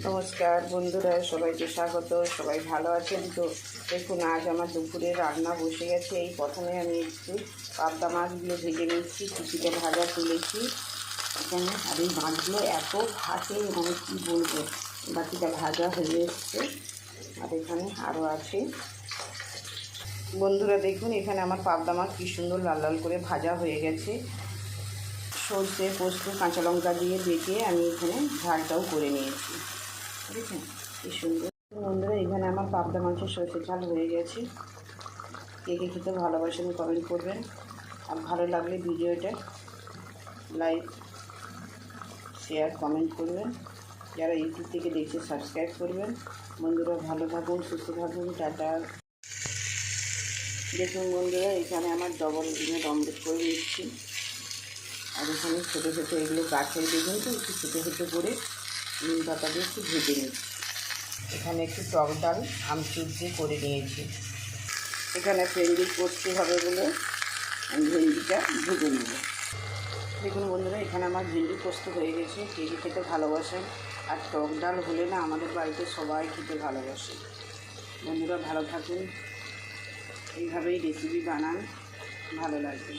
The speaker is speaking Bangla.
নমস্কার বন্ধুরা, সবাইকে স্বাগত। সবাই ভালো আছেন তো? দেখুন, আজ আমার দুপুরে রান্না বসে গেছে। এই প্রথমে আমি একটু পাবদা মাছগুলো ভেজে নিচ্ছি, চিচিটা ভাজা তুলেছি এখানে। আর এই মাছগুলো এত ফাটে, মানে কী বলবো। বাকিটা ভাজা হয়ে এসছে, আর এখানে আরও আছে। বন্ধুরা দেখুন, এখানে আমার পাবদা মাছ কী সুন্দর লাল লাল করে ভাজা হয়ে গেছে। সর্ষে, পোস্ত, কাঁচা লঙ্কা দিয়ে বেটে আমি এখানে ঝালটাও করে নিয়েছি। বুঝেছেন কি সুন্দর। বন্ধুরা, এখানে আমার পাবদা মাছের সর্ষে ঝাল হয়ে গেছে। কে কে খেতে ভালোবাসেন কমেন্ট করবেন, আর ভালো লাগলে ভিডিওটা লাইক, শেয়ার, কমেন্ট করবেন। যারা ইউটিউব থেকে দেখছে সাবস্ক্রাইব করবেন। বন্ধুরা ভালো থাকুন, সুস্থ থাকুন, টাটা। দেখুন বন্ধুরা, এখানে আমার ডবল ডিমের অমলেট করে নিচ্ছি। আর এখানে ছোটো ছোটো এগুলো গাছের বেগুন, তো একটু ছোটো ছোটো করে নিম পাতা দিয়ে একটু ভেজে নিচ্ছি। এখানে একটু টক ডাল আমচুর দিয়ে করে নিয়েছি। এখানে ভেন্ডি করতে হবে বলে আমি ভেন্ডিটা ভেজে নেব। দেখুন বন্ধুরা, এখানে আমার ভেন্ডি পোস্ত হয়ে গেছে। কে কে খেতে ভালোবাসেন, আর টক ডাল হলে না আমাদের বাড়িতে সবাই খেতে ভালোবাসে। বন্ধুরা ভালো থাকুন, এইভাবেই রেসিপি বানান, ভালো লাগবে।